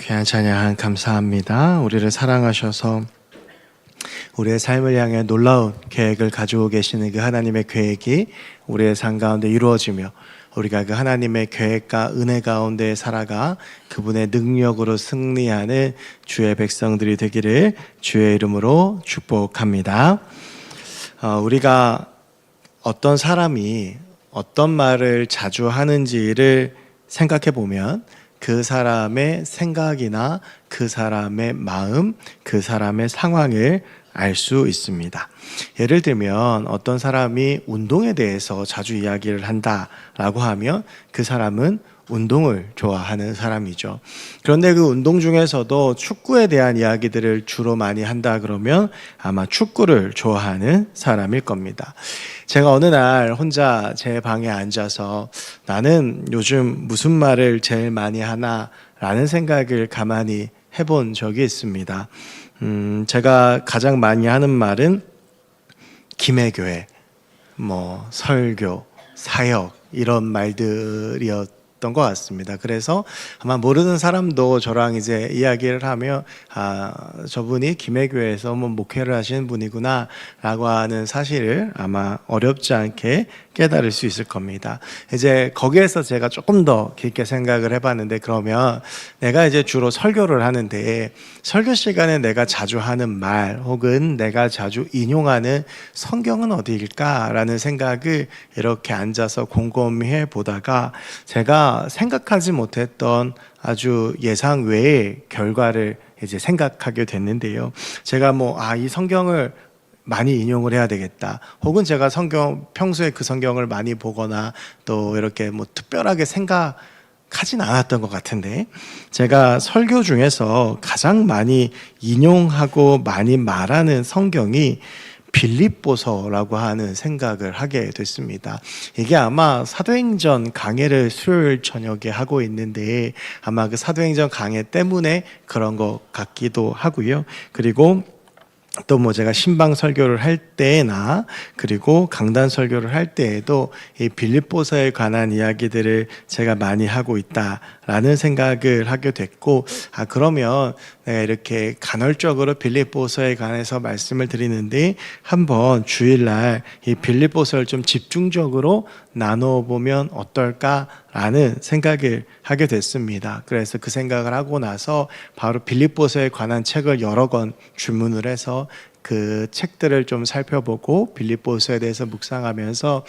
귀한 찬양 감사합니다. 우리를 사랑하셔서 우리의 삶을 향해 놀라운 계획을 가지고 계시는 그 하나님의 계획이 우리의 삶 가운데 이루어지며 우리가 그 하나님의 계획과 은혜 가운데 살아가 그분의 능력으로 승리하는 주의 백성들이 되기를 주의 이름으로 축복합니다. 우리가 어떤 사람이 어떤 말을 자주 하는지를 생각해 보면 그 사람의 생각이나 그 사람의 마음, 그 사람의 상황을 알 수 있습니다. 예를 들면 어떤 사람이 운동에 대해서 자주 이야기를 한다라고 하면 그 사람은 운동을 좋아하는 사람이죠. 그런데 그 운동 중에서도 축구에 대한 이야기들을 주로 많이 한다 그러면 아마 축구를 좋아하는 사람일 겁니다. 제가 어느 날 혼자 제 방에 앉아서 나는 요즘 무슨 말을 제일 많이 하나 라는 생각을 가만히 해본 적이 있습니다. 제가 가장 많이 하는 말은 김해교회, 설교, 사역 이런 말들이었던 것 같습니다. 그래서 아마 모르는 사람도 저랑 이제 이야기를 하며 저분이 김해교회에서 목회를 하시는 분이구나 라고 하는 사실을 아마 어렵지 않게 깨달을 수 있을 겁니다. 이제 거기에서 제가 조금 더 깊게 생각을 해봤는데, 그러면 내가 이제 주로 설교를 하는데 설교 시간에 내가 자주 하는 말 혹은 내가 자주 인용하는 성경은 어디일까라는 생각을 이렇게 앉아서 곰곰이 해보다가 제가 생각하지 못했던 아주 예상 외의 결과를 이제 생각하게 됐는데요. 제가 이 성경을 많이 인용을 해야 되겠다. 혹은 제가 평소에 그 성경을 많이 보거나 또 이렇게 특별하게 생각하진 않았던 것 같은데, 제가 설교 중에서 가장 많이 인용하고 많이 말하는 성경이 빌립보서라고 하는 생각을 하게 됐습니다. 이게 아마 사도행전 강해를 수요일 저녁에 하고 있는데 아마 그 사도행전 강해 때문에 그런 것 같기도 하고요. 그리고 또 제가 신방 설교를 할 때나 그리고 강단 설교를 할 때에도 이 빌립보서에 관한 이야기들을 제가 많이 하고 있다라는 생각을 하게 됐고, 그러면 내가 이렇게 간헐적으로 빌립보서에 관해서 말씀을 드리는데 한번 주일날 이 빌립보서를 좀 집중적으로 나눠보면 어떨까라는 생각을 하게 됐습니다. 그래서 그 생각을 하고 나서 바로 빌립보서에 관한 책을 여러 권 주문을 해서 그 책들을 좀 살펴보고 빌립보서에 대해서 묵상하면서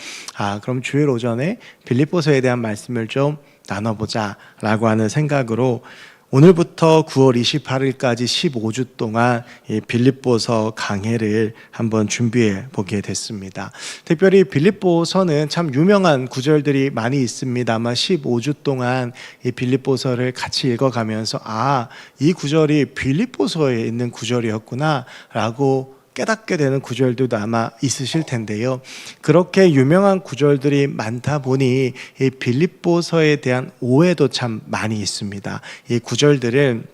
그럼 주일 오전에 빌립보서에 대한 말씀을 좀 나눠보자 라고 하는 생각으로 오늘부터 9월 28일까지 15주 동안 이 빌립보서 강해를 한번 준비해 보게 됐습니다. 특별히 빌립보서는 참 유명한 구절들이 많이 있습니다만 15주 동안 이 빌립보서를 같이 읽어가면서 이 구절이 빌립보서에 있는 구절이었구나 라고 깨닫게 되는 구절들도 아마 있으실 텐데요. 그렇게 유명한 구절들이 많다 보니 이 빌립보서에 대한 오해도 참 많이 있습니다. 이 구절들을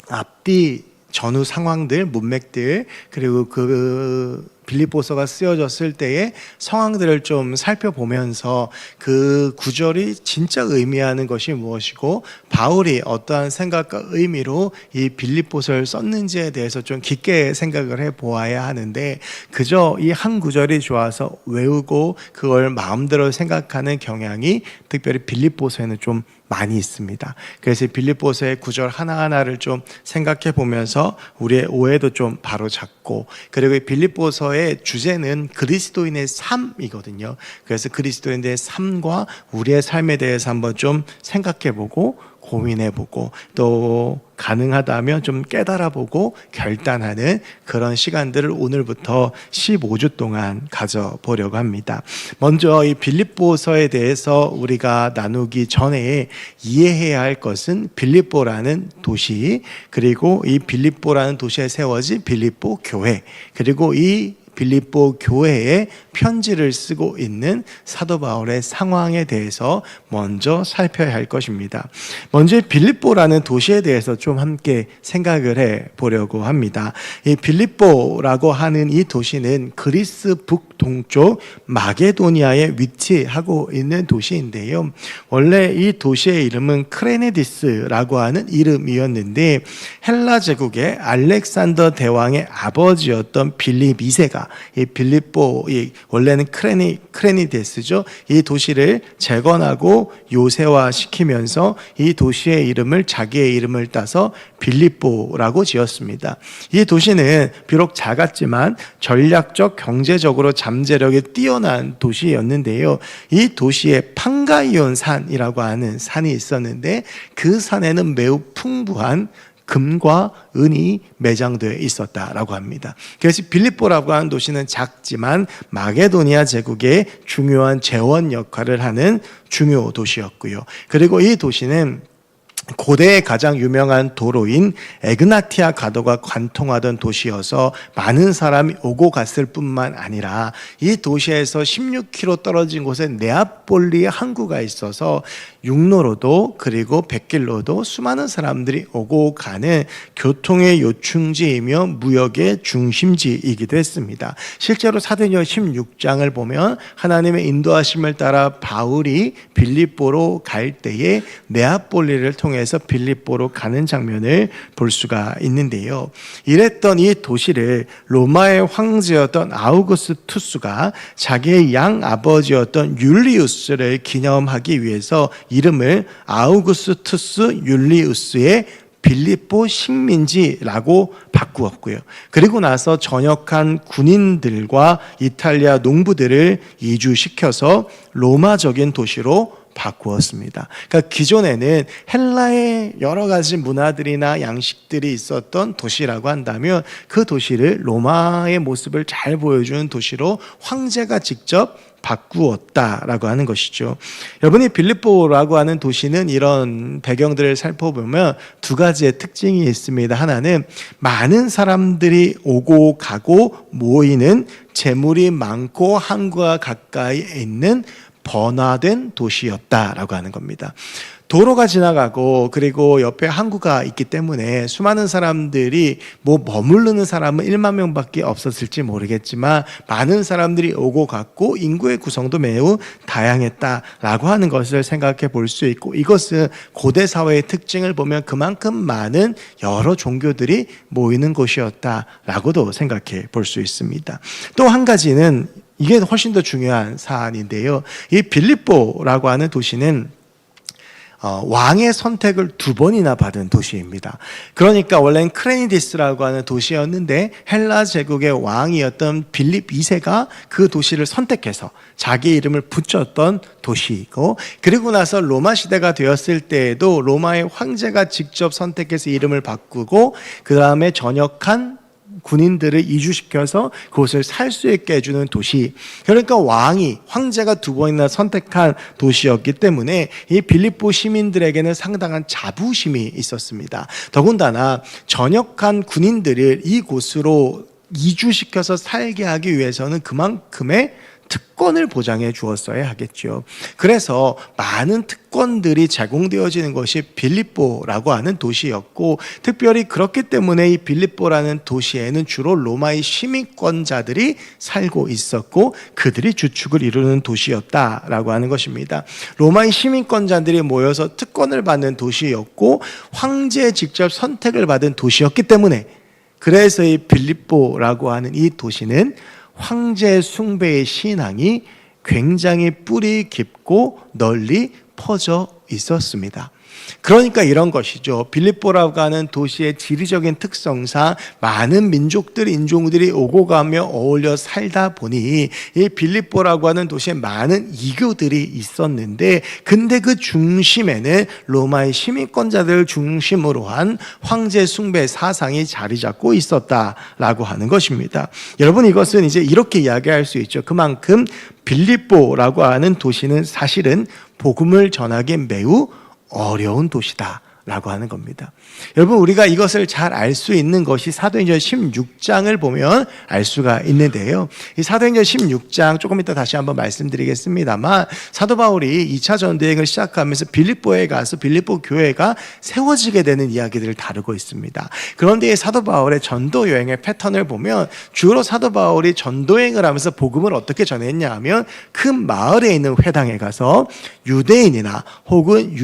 앞뒤 전후 상황들, 문맥들, 그리고 그 빌립보서가 쓰여졌을 때의 상황들을 좀 살펴보면서 그 구절이 진짜 의미하는 것이 무엇이고 바울이 어떠한 생각과 의미로 이 빌립보서를 썼는지에 대해서 좀 깊게 생각을 해보아야 하는데, 그저 이 한 구절이 좋아서 외우고 그걸 마음대로 생각하는 경향이 특별히 빌립보서에는 좀 많이 있습니다. 그래서 빌립보서의 구절 하나하나를 좀 생각해 보면서 우리의 오해도 좀 바로잡고, 그리고 빌립보서의 주제는 그리스도인의 삶이거든요. 그래서 그리스도인의 삶과 우리의 삶에 대해서 한번 좀 생각해 보고 고민해보고 또 가능하다면 좀 깨달아보고 결단하는 그런 시간들을 오늘부터 15주 동안 가져보려고 합니다. 먼저 이 빌립보서에 대해서 우리가 나누기 전에 이해해야 할 것은 빌립보라는 도시, 그리고 이 빌립보라는 도시에 세워진 빌립보 교회, 그리고 이 빌립보 교회의 편지를 쓰고 있는 사도 바울의 상황에 대해서 먼저 살펴야 할 것입니다. 먼저 빌립보라는 도시에 대해서 좀 함께 생각을 해 보려고 합니다. 이 빌립보라고 하는 이 도시는 그리스 북동쪽 마게도니아에 위치하고 있는 도시인데요. 원래 이 도시의 이름은 크레네디스라고 하는 이름이었는데 헬라 제국의 알렉산더 대왕의 아버지였던 빌립 2세가 이 빌립보, 원래는 크레니데스죠. 이 도시를 재건하고 요새화시키면서 이 도시의 이름을 자기의 이름을 따서 빌립보라고 지었습니다. 이 도시는 비록 작았지만 전략적 경제적으로 잠재력이 뛰어난 도시였는데요. 이 도시에 판가이온 산이라고 하는 산이 있었는데 그 산에는 매우 풍부한 금과 은이 매장되어 있었다라고 합니다. 그래서 빌립보라고 하는 도시는 작지만 마게도니아 제국의 중요한 재원 역할을 하는 중요 도시였고요. 그리고 이 도시는 고대의 가장 유명한 도로인 에그나티아 가도가 관통하던 도시여서 많은 사람이 오고 갔을 뿐만 아니라 이 도시에서 16km 떨어진 곳에 네아폴리의 항구가 있어서 육로로도 그리고 백길로도 수많은 사람들이 오고 가는 교통의 요충지이며 무역의 중심지이기도 했습니다. 실제로 사도행전 16장을 보면 하나님의 인도하심을 따라 바울이 빌립보로 갈 때에 네아폴리를 통해서 빌립보로 가는 장면을 볼 수가 있는데요. 이랬던 이 도시를 로마의 황제였던 아우구스투스가 자기의 양 아버지였던 율리우스를 기념하기 위해서 이름을 아우구스투스 율리우스의 빌립보 식민지라고 바꾸었고요. 그리고 나서 전역한 군인들과 이탈리아 농부들을 이주시켜서 로마적인 도시로 바꾸었습니다. 그러니까 기존에는 헬라의 여러 가지 문화들이나 양식들이 있었던 도시라고 한다면 그 도시를 로마의 모습을 잘 보여주는 도시로 황제가 직접 바꾸었다라고 하는 것이죠. 여러분이 빌립보라고 하는 도시는 이런 배경들을 살펴보면 두 가지의 특징이 있습니다. 하나는 많은 사람들이 오고 가고 모이는 재물이 많고 항구가 가까이 있는 번화된 도시였다라고 하는 겁니다. 도로가 지나가고 그리고 옆에 항구가 있기 때문에 수많은 사람들이 머무르는 사람은 1만 명밖에 없었을지 모르겠지만 많은 사람들이 오고 갔고 인구의 구성도 매우 다양했다라고 하는 것을 생각해 볼 수 있고, 이것은 고대 사회의 특징을 보면 그만큼 많은 여러 종교들이 모이는 곳이었다라고도 생각해 볼 수 있습니다. 또 한 가지는 이게 훨씬 더 중요한 사안인데요. 이 빌립보라고 하는 도시는 왕의 선택을 2번이나 받은 도시입니다. 그러니까 원래는 크레니디스라고 하는 도시였는데 헬라 제국의 왕이었던 빌립 2세가 그 도시를 선택해서 자기 이름을 붙였던 도시이고, 그리고 나서 로마 시대가 되었을 때에도 로마의 황제가 직접 선택해서 이름을 바꾸고 그 다음에 전역한 군인들을 이주시켜서 그곳을 살 수 있게 해주는 도시, 그러니까 황제가 2번이나 선택한 도시였기 때문에 이 빌립보 시민들에게는 상당한 자부심이 있었습니다. 더군다나 전역한 군인들을 이곳으로 이주시켜서 살게 하기 위해서는 그만큼의 특권을 보장해 주었어야 하겠죠. 그래서 많은 특권들이 제공되어지는 것이 빌립보라고 하는 도시였고, 특별히 그렇기 때문에 이 빌립보라는 도시에는 주로 로마의 시민권자들이 살고 있었고 그들이 주축을 이루는 도시였다라고 하는 것입니다. 로마의 시민권자들이 모여서 특권을 받는 도시였고 황제의 직접 선택을 받은 도시였기 때문에, 그래서 이 빌립보라고 하는 이 도시는 황제 숭배의 신앙이 굉장히 뿌리 깊고 널리 퍼져 있었습니다. 그러니까 이런 것이죠. 빌립보라고 하는 도시의 지리적인 특성상 많은 민족들, 인종들이 오고 가며 어울려 살다 보니 이 빌립보라고 하는 도시에 많은 이교들이 있었는데, 근데 그 중심에는 로마의 시민권자들을 중심으로 한 황제 숭배 사상이 자리 잡고 있었다라고 하는 것입니다. 여러분, 이것은 이제 이렇게 이야기할 수 있죠. 그만큼 빌립보라고 하는 도시는 사실은 복음을 전하기 매우 어려운 도시다 라고 하는 겁니다. 여러분, 우리가 이것을 잘 알 수 있는 것이 사도행전 16장을 보면 알 수가 있는데요. 이 사도행전 16장 조금 이따 다시 한번 말씀드리겠습니다만, 사도 바울이 2차 전도여행을 시작하면서 빌립보에 가서 빌립보 교회가 세워지게 되는 이야기들을 다루고 있습니다. 그런데 이 사도 바울의 전도 여행의 패턴을 보면 주로 사도 바울이 전도여행을 하면서 복음을 어떻게 전했냐 하면 큰 마을에 있는 회당에 가서 유대인이나 혹은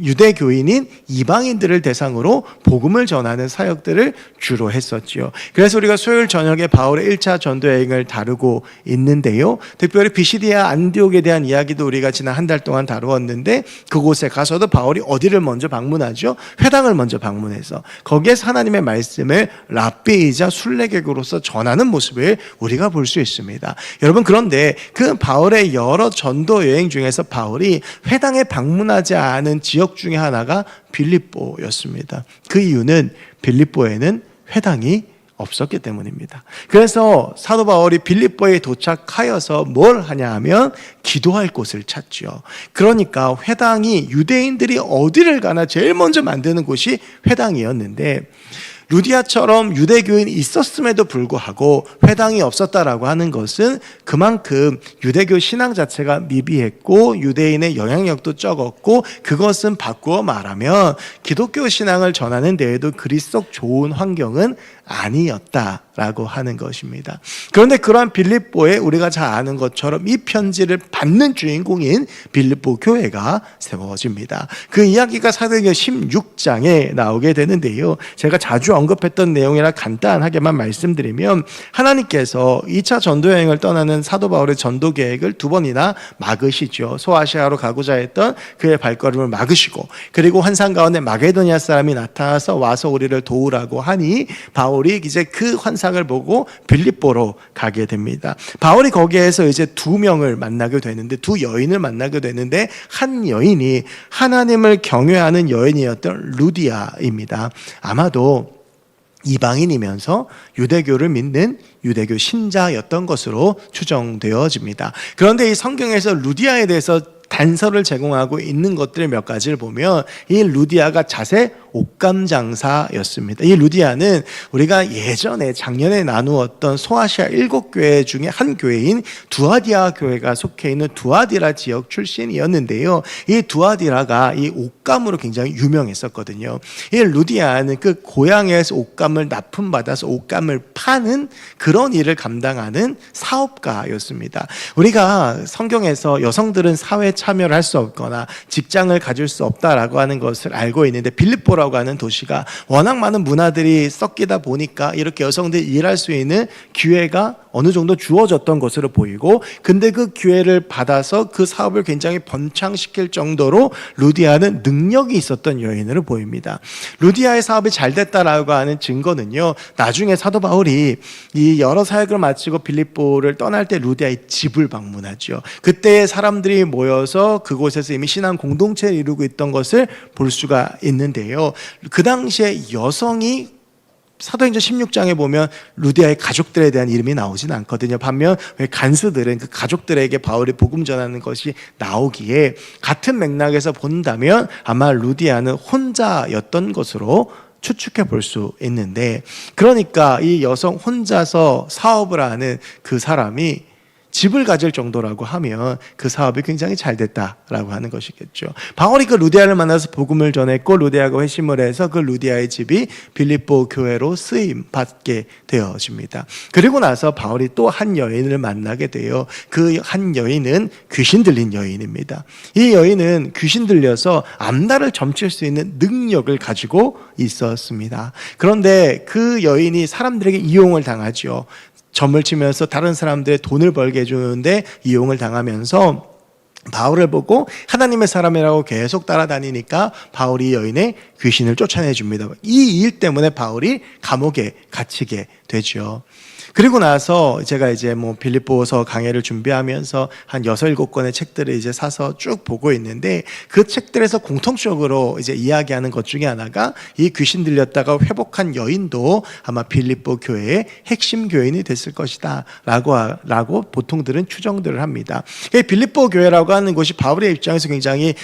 유대교인인 이방인들을 대상으로 복음을 전하는 사역들을 주로 했었죠. 그래서 우리가 수요일 저녁에 바울의 1차 전도 여행을 다루고 있는데요. 특별히 비시디아 안디옥에 대한 이야기도 우리가 지난 한 달 동안 다루었는데, 그곳에 가서도 바울이 어디를 먼저 방문하죠? 회당을 먼저 방문해서 거기에서 하나님의 말씀을 랍비이자 순례객으로서 전하는 모습을 우리가 볼 수 있습니다. 여러분, 그런데 그 바울의 여러 전도 여행 중에서 바울이 회당에 방문하지 않은 지역 중에 하나가 빌립보였습니다. 그 이유는 빌립보에는 회당이 없었기 때문입니다. 그래서 사도 바울이 빌립보에 도착하여서 뭘 하냐 하면 기도할 곳을 찾죠. 그러니까 회당이, 유대인들이 어디를 가나 제일 먼저 만드는 곳이 회당이었는데, 루디아처럼 유대교인이 있었음에도 불구하고 회당이 없었다라고 하는 것은 그만큼 유대교 신앙 자체가 미비했고 유대인의 영향력도 적었고, 그것은 바꾸어 말하면 기독교 신앙을 전하는 데에도 그리 썩 좋은 환경은 아니었다라고 하는 것입니다. 그런데 그러한 빌립보에 우리가 잘 아는 것처럼 이 편지를 받는 주인공인 빌립보 교회가 세워집니다. 그 이야기가 사도행전 16장에 나오게 되는데요. 제가 자주 언급했던 내용이라 간단하게만 말씀드리면, 하나님께서 2차 전도여행을 떠나는 사도 바울의 전도 계획을 두 번이나 막으시죠. 소아시아로 가고자 했던 그의 발걸음을 막으시고, 그리고 환상 가운데 마게도니아 사람이 나타나서 와서 우리를 도우라고 하니 바울이 이제 그 환상을 보고 빌립보로 가게 됩니다. 바울이 거기에서 이제 두 명을 만나게 되는데, 두 여인을 만나게 되는데, 한 여인이 하나님을 경외하는 여인이었던 루디아입니다. 아마도 이방인이면서 유대교를 믿는 유대교 신자였던 것으로 추정되어집니다. 그런데 이 성경에서 루디아에 대해서 단서를 제공하고 있는 것들 몇 가지를 보면, 이 루디아가 자세 옷감 장사였습니다. 이 루디아는 우리가 예전에 작년에 나누었던 소아시아 7교회 중에 한 교회인 두아디라 교회가 속해 있는 두아디라 지역 출신이었는데요. 이 두아디라가 이 옷감으로 굉장히 유명했었거든요. 이 루디아는 그 고향에서 옷감을 납품받아서 옷감을 파는 그런 일을 감당하는 사업가였습니다. 우리가 성경에서 여성들은 사회 참여를 할 수 없거나 직장을 가질 수 없다라고 하는 것을 알고 있는데, 빌립보라고 하는 도시가 워낙 많은 문화들이 섞이다 보니까 이렇게 여성들이 일할 수 있는 기회가 어느 정도 주어졌던 것으로 보이고, 근데 그 기회를 받아서 그 사업을 굉장히 번창시킬 정도로 루디아는 능력이 있었던 여인으로 보입니다. 루디아의 사업이 잘 됐다라고 하는 증거는요, 나중에 사도 바울이 이 여러 사역을 마치고 빌립보를 떠날 때 루디아의 집을 방문하죠. 그때 사람들이 모여서 그곳에서 이미 신앙 공동체를 이루고 있던 것을 볼 수가 있는데요. 그 당시에 여성이 사도행전 16장에 보면 루디아의 가족들에 대한 이름이 나오진 않거든요. 반면 간수들은 그 가족들에게 바울이 복음 전하는 것이 나오기에, 같은 맥락에서 본다면 아마 루디아는 혼자였던 것으로 추측해 볼 수 있는데, 그러니까 이 여성 혼자서 사업을 하는 그 사람이 집을 가질 정도라고 하면 그 사업이 굉장히 잘 됐다라고 하는 것이겠죠. 바울이 그 루디아를 만나서 복음을 전했고, 루디아가 회심을 해서 그 루디아의 집이 빌립보 교회로 쓰임 받게 되어집니다. 그리고 나서 바울이 또 한 여인을 만나게 돼요. 그 한 여인은 귀신 들린 여인입니다. 이 여인은 귀신 들려서 앞날을 점칠 수 있는 능력을 가지고 있었습니다. 그런데 그 여인이 사람들에게 이용을 당하죠. 점을 치면서 다른 사람들의 돈을 벌게 해주는데 이용을 당하면서 바울을 보고 하나님의 사람이라고 계속 따라다니니까 바울이 여인의 귀신을 쫓아내 줍니다. 이 일 때문에 바울이 감옥에 갇히게 되죠. 그리고 나서 제가 이제 빌립보서 강해를 준비하면서 한 6, 7권의 책들을 이제 사서 쭉 보고 있는데, 그 책들에서 공통적으로 이제 이야기하는 것 중에 하나가 이 귀신 들렸다가 회복한 여인도 아마 빌립보 교회의 핵심 교인이 됐을 것이다 라고 보통들은 추정들을 합니다. 빌립보 교회라고 하는 곳이 바울의 입장에서 굉장히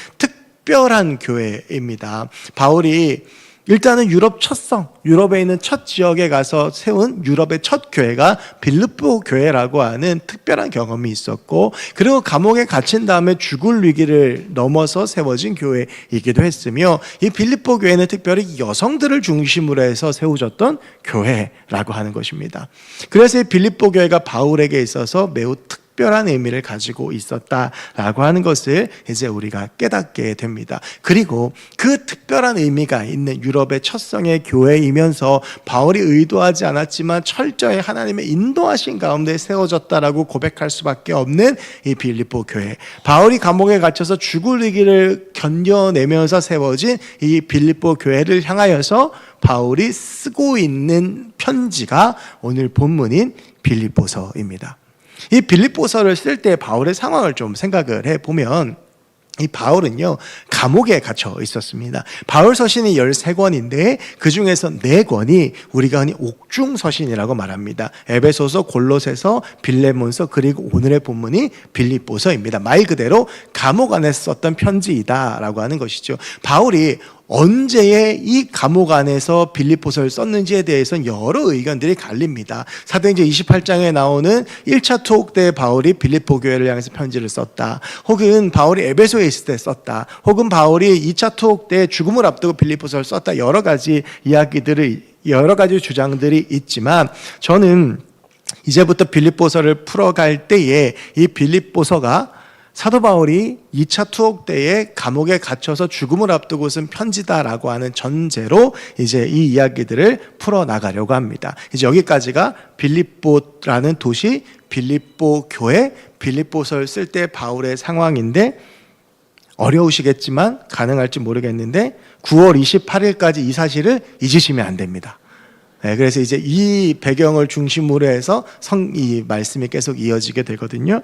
특별한 교회입니다. 바울이 일단은 유럽 첫성, 유럽에 있는 첫 지역에 가서 세운 유럽의 첫 교회가 빌립보 교회라고 하는 특별한 경험이 있었고, 그리고 감옥에 갇힌 다음에 죽을 위기를 넘어서 세워진 교회이기도 했으며, 이 빌립보 교회는 특별히 여성들을 중심으로 해서 세워졌던 교회라고 하는 것입니다. 그래서 이 빌립보 교회가 바울에게 있어서 매우 특별한 의미를 가지고 있었다라고 하는 것을 이제 우리가 깨닫게 됩니다. 그리고 그 특별한 의미가 있는 유럽의 첫성의 교회이면서 바울이 의도하지 않았지만 철저히 하나님의 인도하신 가운데 세워졌다라고 고백할 수밖에 없는 이 빌립보 교회, 바울이 감옥에 갇혀서 죽을 위기를 견뎌내면서 세워진 이 빌립보 교회를 향하여서 바울이 쓰고 있는 편지가 오늘 본문인 빌립보서입니다. 이 빌립보서를 쓸 때 바울의 상황을 좀 생각을 해보면, 이 바울은요 감옥에 갇혀 있었습니다. 바울 서신이 13권인데 그 중에서 4권이 우리가 흔히 옥중서신이라고 말합니다. 에베소서, 골로새서, 빌레몬서, 그리고 오늘의 본문이 빌립보서입니다. 말 그대로 감옥 안에서 썼던 편지이다라고 하는 것이죠. 바울이 언제에 이 감옥 안에서 빌립보서를 썼는지에 대해서는 여러 의견들이 갈립니다. 사도행전 28장에 나오는 1차 투옥 때 바울이 빌립보 교회를 향해서 편지를 썼다, 혹은 바울이 에베소에 있을 때 썼다, 혹은 바울이 2차 투옥 때 죽음을 앞두고 빌립보서를 썼다, 여러 가지 주장들이 있지만, 저는 이제부터 빌립보서를 풀어갈 때에 이 빌립보서가 사도 바울이 2차 투옥 때에 감옥에 갇혀서 죽음을 앞두고 쓴 편지다라고 하는 전제로 이제 이 이야기들을 풀어나가려고 합니다. 이제 여기까지가 빌립보라는 도시, 빌립보 교회, 빌립보서를 쓸 때 바울의 상황인데, 어려우시겠지만 가능할지 모르겠는데 9월 28일까지 이 사실을 잊으시면 안 됩니다. 그래서 이제 이 배경을 중심으로 해서 이 말씀이 계속 이어지게 되거든요.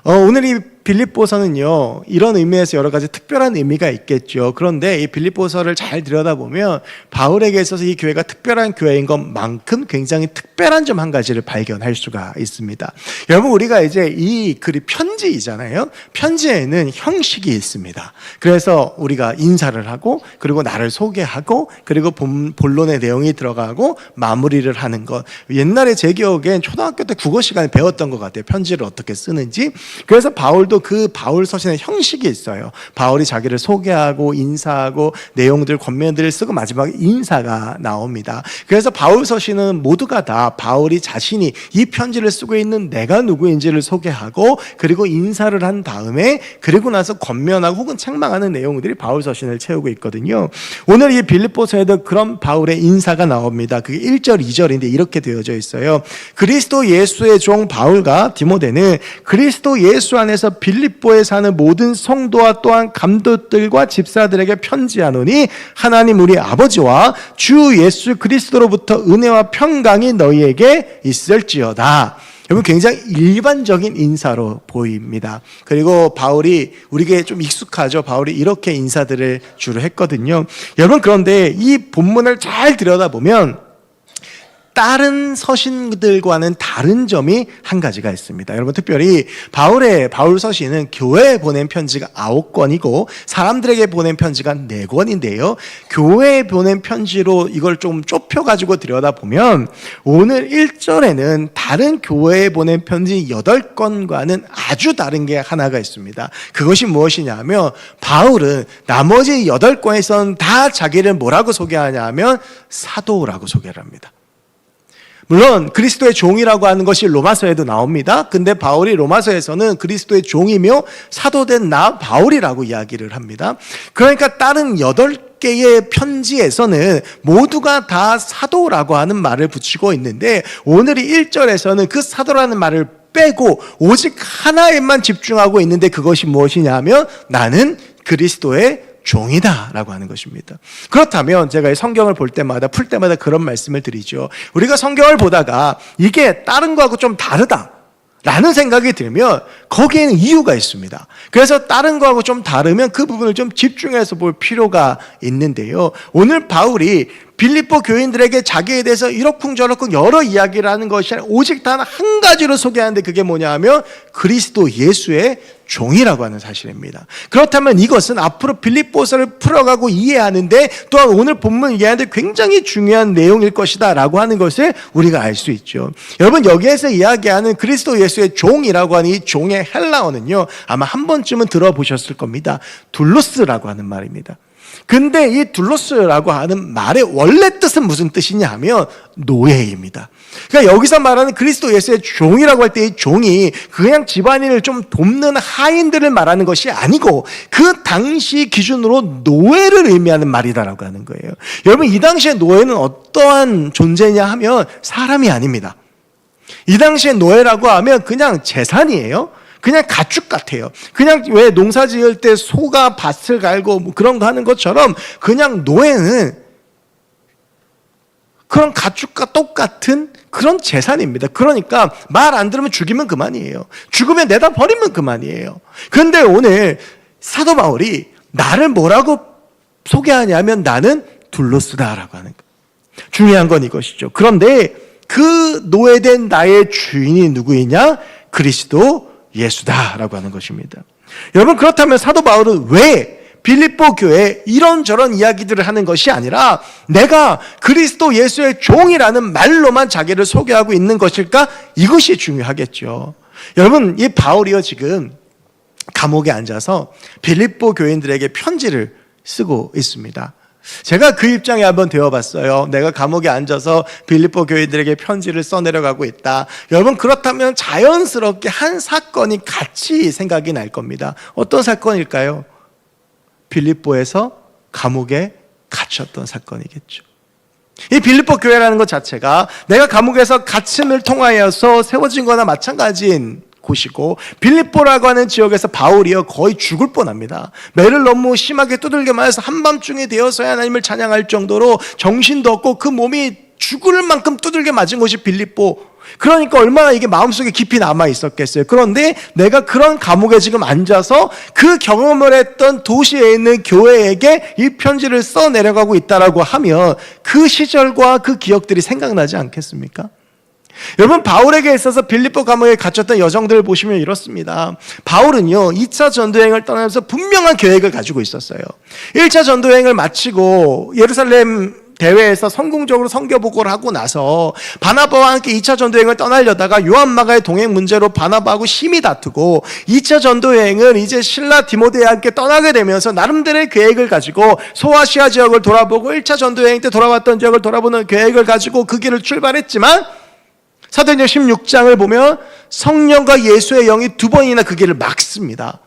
오늘 이 빌립보서는요 이런 의미에서 여러 가지 특별한 의미가 있겠죠. 그런데 이 빌립보서를 잘 들여다보면 바울에게 있어서 이 교회가 특별한 교회인 것만큼 굉장히 특별한 점 한 가지를 발견할 수가 있습니다. 여러분, 우리가 이제 이 글이 편지이잖아요. 편지에는 형식이 있습니다. 그래서 우리가 인사를 하고, 그리고 나를 소개하고, 그리고 본론의 내용이 들어가고 마무리를 하는 것. 옛날에 제 기억엔 초등학교 때 국어 시간에 배웠던 것 같아요. 편지를 어떻게 쓰는지. 그래서 바울도 그 바울 서신의 형식이 있어요. 바울이 자기를 소개하고 인사하고 내용들, 권면들을 쓰고 마지막에 인사가 나옵니다. 그래서 바울 서신은 모두가 다 바울이 자신이 이 편지를 쓰고 있는 내가 누구인지를 소개하고, 그리고 인사를 한 다음에, 그리고 나서 권면하고 혹은 책망하는 내용들이 바울 서신을 채우고 있거든요. 오늘 이 빌립보서에도 그런 바울의 인사가 나옵니다. 그게 1절, 2절인데 이렇게 되어져 있어요. 그리스도 예수의 종 바울과 디모데는 그리스도 예수 안에서 빌립보에 사는 모든 성도와 또한 감독들과 집사들에게 편지하노니, 하나님 우리 아버지와 주 예수 그리스도로부터 은혜와 평강이 너희에게 있을지어다. 여러분, 굉장히 일반적인 인사로 보입니다. 그리고 바울이, 우리에게 좀 익숙하죠. 바울이 이렇게 인사들을 주로 했거든요. 여러분, 그런데 이 본문을 잘 들여다보면 다른 서신들과는 다른 점이 한 가지가 있습니다. 여러분, 특별히 바울 서신은 교회에 보낸 편지가 9권이고 사람들에게 보낸 편지가 4권인데요. 교회에 보낸 편지로 이걸 좀 좁혀가지고 들여다보면 오늘 1절에는 다른 교회에 보낸 편지 8권과는 아주 다른 게 하나가 있습니다. 그것이 무엇이냐면, 바울은 나머지 8권에서는 다 자기를 뭐라고 소개하냐면 사도라고 소개를 합니다. 물론 그리스도의 종이라고 하는 것이 로마서에도 나옵니다. 근데 바울이 로마서에서는 그리스도의 종이며 사도된 나 바울이라고 이야기를 합니다. 그러니까 다른 8개의 편지에서는 모두가 다 사도라고 하는 말을 붙이고 있는데, 오늘 이 1절에서는 그 사도라는 말을 빼고 오직 하나에만 집중하고 있는데, 그것이 무엇이냐면 나는 그리스도의 종이다 라고 하는 것입니다. 그렇다면 제가 성경을 풀 때마다 그런 말씀을 드리죠. 우리가 성경을 보다가 이게 다른 거하고 좀 다르다 라는 생각이 들면 거기에는 이유가 있습니다. 그래서 다른 거하고 좀 다르면 그 부분을 좀 집중해서 볼 필요가 있는데요. 오늘 바울이 빌립보 교인들에게 자기에 대해서 이러쿵저러쿵 여러 이야기를 하는 것이 아니라 오직 단 한 가지로 소개하는데 그게 뭐냐 하면 그리스도 예수의 종이라고 하는 사실입니다. 그렇다면 이것은 앞으로 빌립보서를 풀어가고 이해하는데 또한 오늘 본문 이해하는데 굉장히 중요한 내용일 것이다 라고 하는 것을 우리가 알 수 있죠. 여러분, 여기에서 이야기하는 그리스도 예수의 종이라고 하는 이 종의 헬라어는요, 아마 한 번쯤은 들어보셨을 겁니다. 둘로스라고 하는 말입니다. 근데 이 둘로스라고 하는 말의 원래 뜻은 무슨 뜻이냐 하면 노예입니다. 그러니까 여기서 말하는 그리스도 예수의 종이라고 할 때 이 종이 그냥 집안일을 좀 돕는 하인들을 말하는 것이 아니고 그 당시 기준으로 노예를 의미하는 말이다라고 하는 거예요. 여러분, 이 당시의 노예는 어떠한 존재냐 하면 사람이 아닙니다. 이 당시의 노예라고 하면 그냥 재산이에요. 그냥 가축 같아요. 그냥 왜 농사 지을 때 소가 밭을 갈고 뭐 그런 거 하는 것처럼 그냥 노예는 그런 가축과 똑같은 그런 재산입니다. 그러니까 말 안 들으면 죽이면 그만이에요. 죽으면 내다 버리면 그만이에요. 그런데 오늘 사도 바울이 나를 뭐라고 소개하냐면 나는 둘로스다라고 하는 거예요. 중요한 건 이것이죠. 그런데 그 노예된 나의 주인이 누구이냐? 그리스도 예수다라고 하는 것입니다. 여러분, 그렇다면 사도 바울은 왜 빌립보 교회에 이런저런 이야기들을 하는 것이 아니라 내가 그리스도 예수의 종이라는 말로만 자기를 소개하고 있는 것일까? 이것이 중요하겠죠. 여러분, 이 바울이요 지금 감옥에 앉아서 빌립보 교인들에게 편지를 쓰고 있습니다. 제가 그 입장에 한번 되어봤어요. 내가 감옥에 앉아서 빌립보 교인들에게 편지를 써내려가고 있다. 여러분, 그렇다면 자연스럽게 한 사건이 같이 생각이 날 겁니다. 어떤 사건일까요? 빌립보에서 감옥에 갇혔던 사건이겠죠. 이 빌립보 교회라는 것 자체가 내가 감옥에서 갇힘을 통하여서 세워진 거나 마찬가지인 곳이고, 빌립보라고 하는 지역에서 바울이요 거의 죽을 뻔합니다. 매를 너무 심하게 두들겨 맞아서 한밤중에 되어서야 하나님을 찬양할 정도로 정신도 없고 그 몸이 죽을 만큼 두들겨 맞은 곳이 빌립보. 그러니까 얼마나 이게 마음속에 깊이 남아 있었겠어요. 그런데 내가 그런 감옥에 지금 앉아서 그 경험을 했던 도시에 있는 교회에게 이 편지를 써 내려가고 있다라고 하면 그 시절과 그 기억들이 생각나지 않겠습니까? 여러분, 바울에게 있어서 빌립보 감옥에 갇혔던 여정들을 보시면 이렇습니다. 바울은요 2차 전도여행을 떠나면서 분명한 계획을 가지고 있었어요. 1차 전도여행을 마치고 예루살렘 대회에서 성공적으로 선교 보고를 하고 나서 바나바와 함께 2차 전도여행을 떠나려다가 요한 마가의 동행 문제로 바나바하고 심히 다투고 2차 전도여행은 이제 신라 디모데와 함께 떠나게 되면서 나름대로의 계획을 가지고 소아시아 지역을 돌아보고 1차 전도여행 때 돌아왔던 지역을 돌아보는 계획을 가지고 그 길을 출발했지만 사도행전 16장을 보면 성령과 예수의 영이 두 번이나 그 길을 막습니다.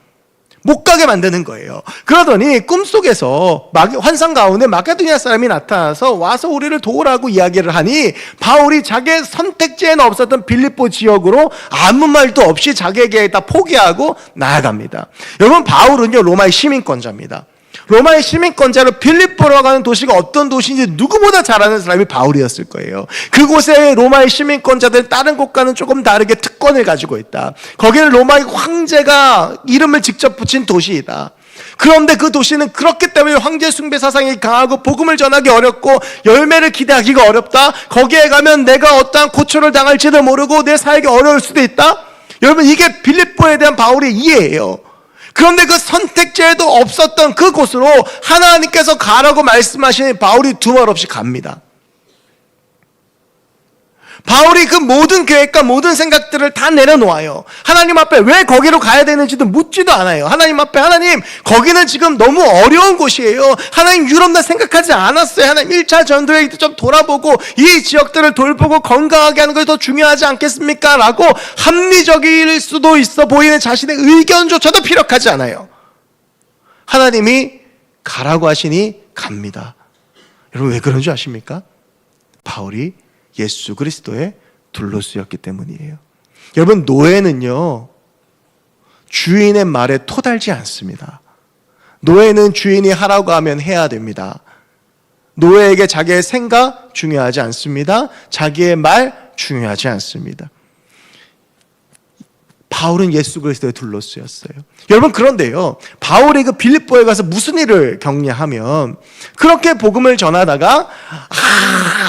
못 가게 만드는 거예요. 그러더니 꿈속에서 환상 가운데 마게도니아 사람이 나타나서 와서 우리를 도우라고 이야기를 하니 바울이 자기의 선택지에는 없었던 빌립보 지역으로 아무 말도 없이 자기에게 다 포기하고 나아갑니다. 여러분, 바울은요 로마의 시민권자입니다. 로마의 시민권자로 빌립보라고 하는 도시가 어떤 도시인지 누구보다 잘 아는 사람이 바울이었을 거예요. 그곳의 로마의 시민권자들은 다른 곳과는 조금 다르게 특권을 가지고 있다. 거기는 로마의 황제가 이름을 직접 붙인 도시이다. 그런데 그 도시는 그렇기 때문에 황제 숭배 사상이 강하고 복음을 전하기 어렵고 열매를 기대하기가 어렵다. 거기에 가면 내가 어떠한 고초를 당할지도 모르고 내 사역이 어려울 수도 있다. 여러분, 이게 빌립보에 대한 바울의 이해예요. 그런데 그 선택지에도 없었던 그곳으로 하나님께서 가라고 말씀하시니 바울이 두말 없이 갑니다. 바울이 그 모든 계획과 모든 생각들을 다 내려놓아요. 하나님 앞에 왜 거기로 가야 되는지도 묻지도 않아요. 하나님 앞에, 하나님 거기는 지금 너무 어려운 곳이에요. 하나님 유럽 나 생각하지 않았어요. 하나님 1차 전도여행도 좀 돌아보고 이 지역들을 돌보고 건강하게 하는 것이 더 중요하지 않겠습니까? 라고 합리적일 수도 있어 보이는 자신의 의견조차도 피력하지 않아요. 하나님이 가라고 하시니 갑니다. 여러분, 왜 그런 줄 아십니까? 바울이 예수 그리스도의 둘로스였기 때문이에요. 여러분, 노예는요 주인의 말에 토달지 않습니다. 노예는 주인이 하라고 하면 해야 됩니다. 노예에게 자기의 생각 중요하지 않습니다. 자기의 말 중요하지 않습니다. 바울은 예수 그리스도의 둘로쓰였어요. 여러분, 그런데요, 바울이 그 빌립보에 가서 무슨 일을 경리하면 그렇게 복음을 전하다가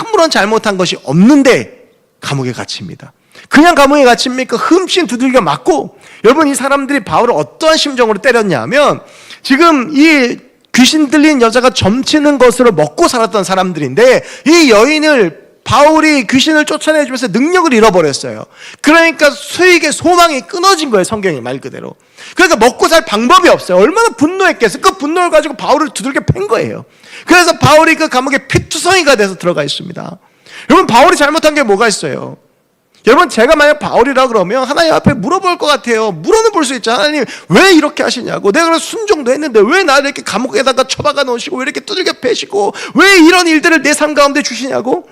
아무런 잘못한 것이 없는데 감옥에 갇힙니다. 그냥 감옥에 갇힙니까? 흠씬 두들겨 맞고, 여러분, 이 사람들이 바울을 어떠한 심정으로 때렸냐 하면, 지금 이 귀신 들린 여자가 점치는 것으로 먹고 살았던 사람들인데, 이 여인을 바울이 귀신을 쫓아내주면서 능력을 잃어버렸어요. 그러니까 수익의 소망이 끊어진 거예요, 성경이 말 그대로. 그러니까 먹고 살 방법이 없어요. 얼마나 분노했겠어요. 그 분노를 가지고 바울을 두들겨 팬 거예요. 그래서 바울이 그 감옥에 피투성이가 돼서 들어가 있습니다. 여러분, 바울이 잘못한 게 뭐가 있어요? 여러분, 제가 만약 바울이라 그러면 하나님 앞에 물어볼 것 같아요. 물어는 볼 수 있죠. 하나님, 왜 이렇게 하시냐고. 내가 순종도 했는데 왜 나를 이렇게 감옥에다가 처박아 놓으시고, 왜 이렇게 두들겨 패시고, 왜 이런 일들을 내 삶 가운데 주시냐고.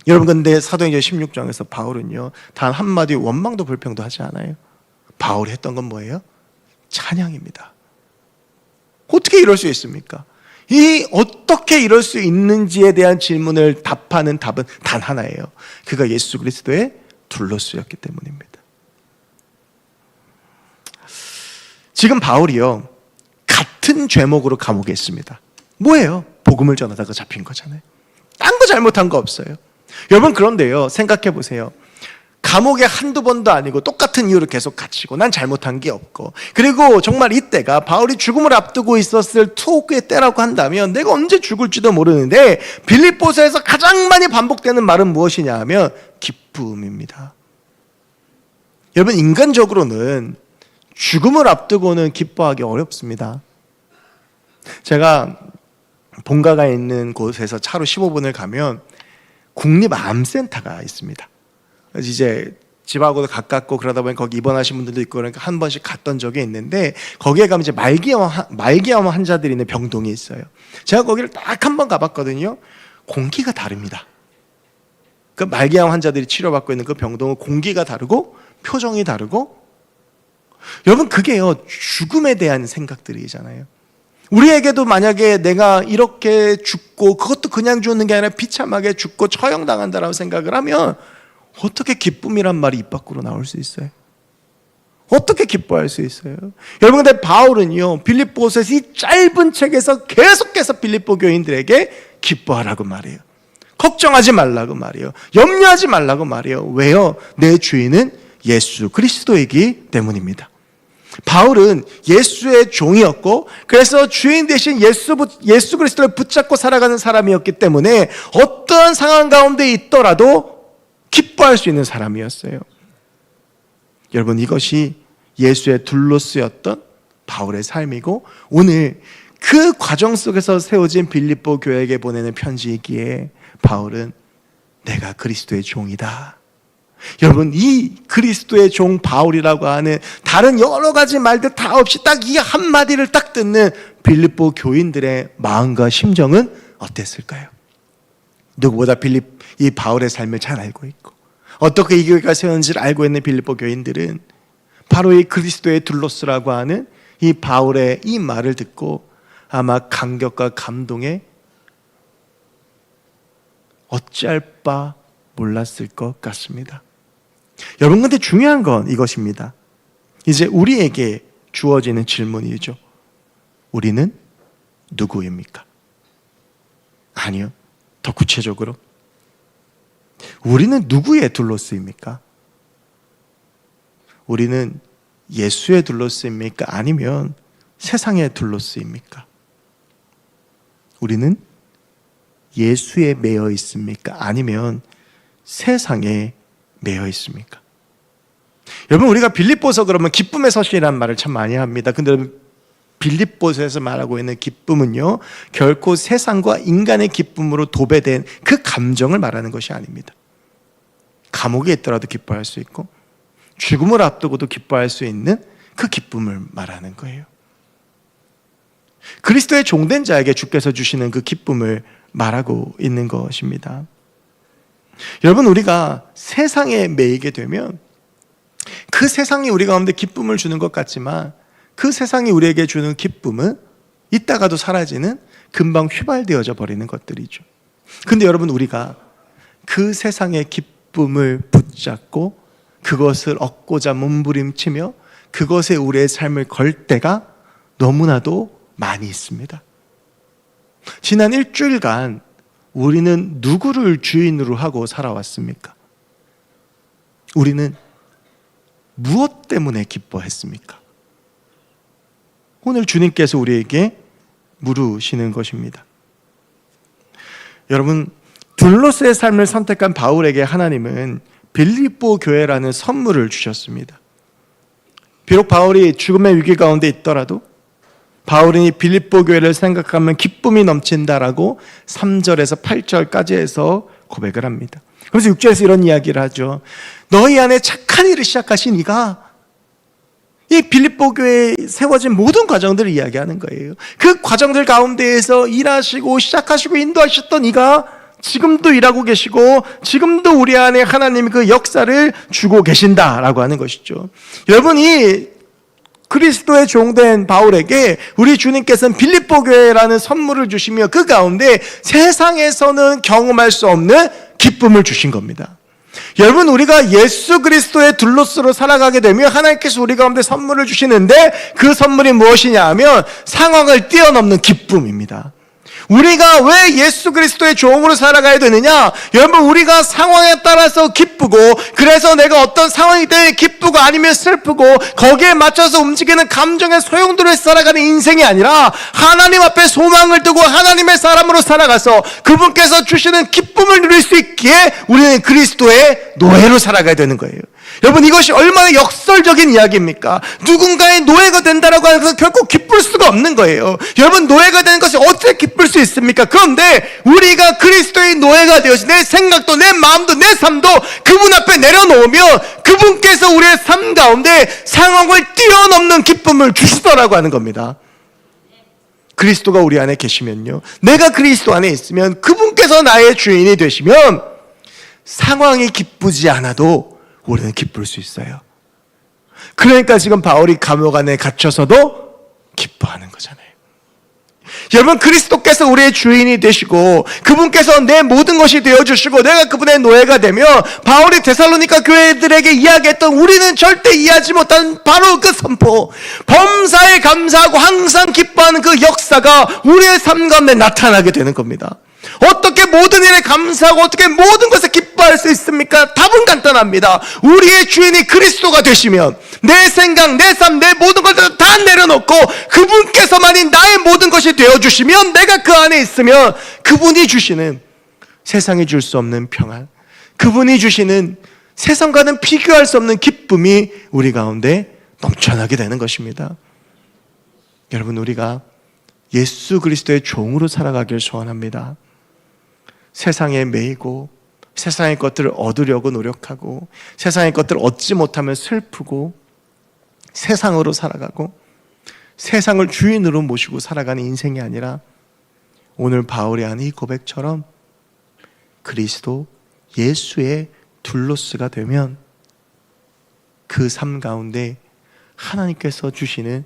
여러분, 근데 사도행전 16장에서 바울은요, 단 한마디 원망도 불평도 하지 않아요. 바울이 했던 건 뭐예요? 찬양입니다. 어떻게 이럴 수 있습니까? 어떻게 이럴 수 있는지에 대한 질문을 답하는 답은 단 하나예요. 그가 예수 그리스도의 둘로쓰였기 때문입니다. 지금 바울이요, 같은 죄목으로 감옥에 있습니다. 뭐예요? 복음을 전하다가 잡힌 거잖아요. 딴 거 잘못한 거 없어요. 여러분, 그런데요, 생각해 보세요. 감옥에 한두 번도 아니고 똑같은 이유로 계속 갇히고 난 잘못한 게 없고, 그리고 정말 이때가 바울이 죽음을 앞두고 있었을 투옥의 때라고 한다면 내가 언제 죽을지도 모르는데, 빌립보서에서 가장 많이 반복되는 말은 무엇이냐 하면 기쁨입니다. 여러분, 인간적으로는 죽음을 앞두고는 기뻐하기 어렵습니다. 제가 본가가 있는 곳에서 차로 15분을 가면 국립암센터가 있습니다. 그래서 이제 집하고도 가깝고 그러다 보니 거기 입원하신 분들도 있고, 그러니까 한 번씩 갔던 적이 있는데, 거기에 가면 이제 말기암 환자들이 있는 병동이 있어요. 제가 거기를 딱 한 번 가봤거든요. 공기가 다릅니다. 그 말기암 환자들이 치료받고 있는 그 병동은 공기가 다르고 표정이 다르고, 여러분, 그게요, 죽음에 대한 생각들이잖아요. 우리에게도 만약에 내가 이렇게 죽고, 그것도 그냥 죽는 게 아니라 비참하게 죽고 처형당한다라고 생각을 하면 어떻게 기쁨이란 말이 입 밖으로 나올 수 있어요? 어떻게 기뻐할 수 있어요? 여러분, 근데 바울은요, 빌립보서에서 이 짧은 책에서 계속해서 빌립보 교인들에게 기뻐하라고 말해요. 걱정하지 말라고 말해요. 염려하지 말라고 말해요. 왜요? 내 주인은 예수 그리스도이기 때문입니다. 바울은 예수의 종이었고, 그래서 주인 대신 예수 그리스도를 붙잡고 살아가는 사람이었기 때문에 어떠한 상황 가운데 있더라도 기뻐할 수 있는 사람이었어요. 여러분, 이것이 예수의 둘로쓰였던 바울의 삶이고, 오늘 그 과정 속에서 세워진 빌립보 교회에게 보내는 편지이기에 바울은 내가 그리스도의 종이다. 여러분, 이 그리스도의 종 바울이라고 하는 다른 여러 가지 말들 다 없이 딱 이 한마디를 딱 듣는 빌립보 교인들의 마음과 심정은 어땠을까요? 누구보다 이 바울의 삶을 잘 알고 있고, 어떻게 이 교회가 세웠는지를 알고 있는 빌립보 교인들은 바로 이 그리스도의 둘로쓰라고 하는 이 바울의 이 말을 듣고 아마 감격과 감동에 어찌할 바 몰랐을 것 같습니다. 여러분, 근데 중요한 건 이것입니다. 이제 우리에게 주어지는 질문이죠. 우리는 누구입니까? 아니요. 더 구체적으로, 우리는 누구의 둘로쓰입니까? 우리는 예수의 둘로쓰입니까? 아니면 세상의 둘로쓰입니까? 우리는 예수에 매여 있습니까? 아니면 세상에 매여 있습니까? 여러분, 우리가 빌립보서 그러면 기쁨의 서신이라는 말을 참 많이 합니다. 근데 빌립보서에서 말하고 있는 기쁨은요, 결코 세상과 인간의 기쁨으로 도배된 그 감정을 말하는 것이 아닙니다. 감옥에 있더라도 기뻐할 수 있고, 죽음을 앞두고도 기뻐할 수 있는 그 기쁨을 말하는 거예요. 그리스도의 종된 자에게 주께서 주시는 그 기쁨을 말하고 있는 것입니다. 여러분, 우리가 세상에 매이게 되면 그 세상이 우리 가운데 기쁨을 주는 것 같지만, 그 세상이 우리에게 주는 기쁨은 있다가도 사라지는, 금방 휘발되어져 버리는 것들이죠. 근데 여러분, 우리가 그 세상의 기쁨을 붙잡고 그것을 얻고자 몸부림치며 그것에 우리의 삶을 걸 때가 너무나도 많이 있습니다. 지난 일주일간 우리는 누구를 주인으로 하고 살아왔습니까? 우리는 무엇 때문에 기뻐했습니까? 오늘 주님께서 우리에게 물으시는 것입니다. 여러분, 둘로스의 삶을 선택한 바울에게 하나님은 빌립보 교회라는 선물을 주셨습니다. 비록 바울이 죽음의 위기 가운데 있더라도 바울이 빌립보 교회를 생각하면 기쁨이 넘친다라고 3절에서 8절까지 해서 고백을 합니다. 그래서 6절에서 이런 이야기를 하죠. 너희 안에 착한 일을 시작하신 이가 이 빌립보 교회에 세워진 모든 과정들을 이야기하는 거예요. 그 과정들 가운데에서 일하시고 시작하시고 인도하셨던 이가 지금도 일하고 계시고 지금도 우리 안에 하나님이 그 역사를 주고 계신다라고 하는 것이죠. 여러분이 그리스도의 종된 바울에게 우리 주님께서는 빌립보 교회라는 선물을 주시며 그 가운데 세상에서는 경험할 수 없는 기쁨을 주신 겁니다. 여러분, 우리가 예수 그리스도의 둘로스로 살아가게 되면 하나님께서 우리 가운데 선물을 주시는데 그 선물이 무엇이냐 하면 상황을 뛰어넘는 기쁨입니다. 우리가 왜 예수 그리스도의 종으로 살아가야 되느냐? 여러분, 우리가 상황에 따라서 기쁘고, 그래서 내가 어떤 상황이 때문에 기쁘고 아니면 슬프고 거기에 맞춰서 움직이는 감정의 소용돌이에 살아가는 인생이 아니라 하나님 앞에 소망을 두고 하나님의 사람으로 살아가서 그분께서 주시는 기쁨을 누릴 수 있기에 우리는 그리스도의 노예로 살아가야 되는 거예요. 여러분, 이것이 얼마나 역설적인 이야기입니까? 누군가의 노예가 된다라고 해서 결코 기쁠 수가 없는 거예요. 여러분, 노예가 되는 것이 어떻게 기쁠 수 있습니까? 그런데 우리가 그리스도의 노예가 되어서 내 생각도 내 마음도 내 삶도 그분 앞에 내려놓으면 그분께서 우리의 삶 가운데 상황을 뛰어넘는 기쁨을 주시더라고 하는 겁니다. 그리스도가 우리 안에 계시면요, 내가 그리스도 안에 있으면 그분께서 나의 주인이 되시면 상황이 기쁘지 않아도 우리는 기쁠 수 있어요. 그러니까 지금 바울이 감옥 안에 갇혀서도 기뻐하는 거잖아요. 여러분, 그리스도께서 우리의 주인이 되시고 그분께서 내 모든 것이 되어주시고 내가 그분의 노예가 되며 바울이 데살로니가 교회들에게 이야기했던 우리는 절대 이해하지 못한 바로 그 선포, 범사에 감사하고 항상 기뻐하는 그 역사가 우리의 삶 가운데 나타나게 되는 겁니다. 어떻게 모든 일에 감사하고 어떻게 모든 것에 기뻐할 수 있습니까? 답은 간단합니다. 우리의 주인이 그리스도가 되시면 내 생각, 내 삶, 내 모든 것을 다 내려놓고 그분께서만이 나의 모든 것이 되어주시면 내가 그 안에 있으면 그분이 주시는 세상이 줄 수 없는 평안, 그분이 주시는 세상과는 비교할 수 없는 기쁨이 우리 가운데 넘쳐나게 되는 것입니다. 여러분, 우리가 예수 그리스도의 종으로 살아가길 소원합니다. 세상에 매이고 세상의 것들을 얻으려고 노력하고 세상의 것들을 얻지 못하면 슬프고 세상으로 살아가고 세상을 주인으로 모시고 살아가는 인생이 아니라 오늘 바울이 하는 이 고백처럼 그리스도 예수의 둘로스가 되면 그 삶 가운데 하나님께서 주시는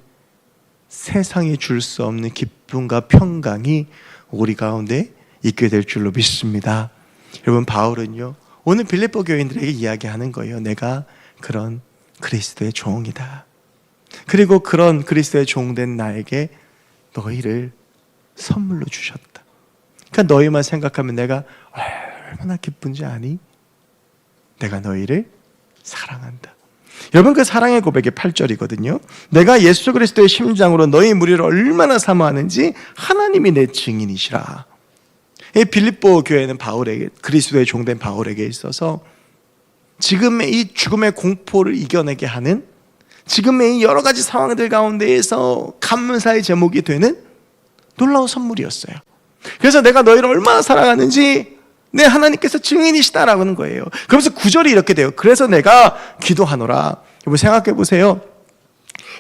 세상이 줄 수 없는 기쁨과 평강이 우리 가운데 있게 될 줄로 믿습니다. 여러분, 바울은요, 오늘 빌립보 교인들에게 이야기하는 거예요. 내가 그런 그리스도의 종이다. 그리고 그런 그리스도의 종된 나에게 너희를 선물로 주셨다. 그러니까 너희만 생각하면 내가 얼마나 기쁜지 아니? 내가 너희를 사랑한다. 여러분, 그 사랑의 고백이 8절이거든요. 내가 예수 그리스도의 심장으로 너희 무리를 얼마나 사모하는지 하나님이 내 증인이시라. 이 빌립보 교회는 바울에게, 그리스도의 종된 바울에게 있어서 지금의 이 죽음의 공포를 이겨내게 하는, 지금의 이 여러 가지 상황들 가운데에서 감사의 제목이 되는 놀라운 선물이었어요. 그래서 내가 너희를 얼마나 사랑하는지 내 하나님께서 증인이시다라고 하는 거예요. 그러면서 9절이 이렇게 돼요. 그래서 내가 기도하노라. 여러분, 생각해 보세요.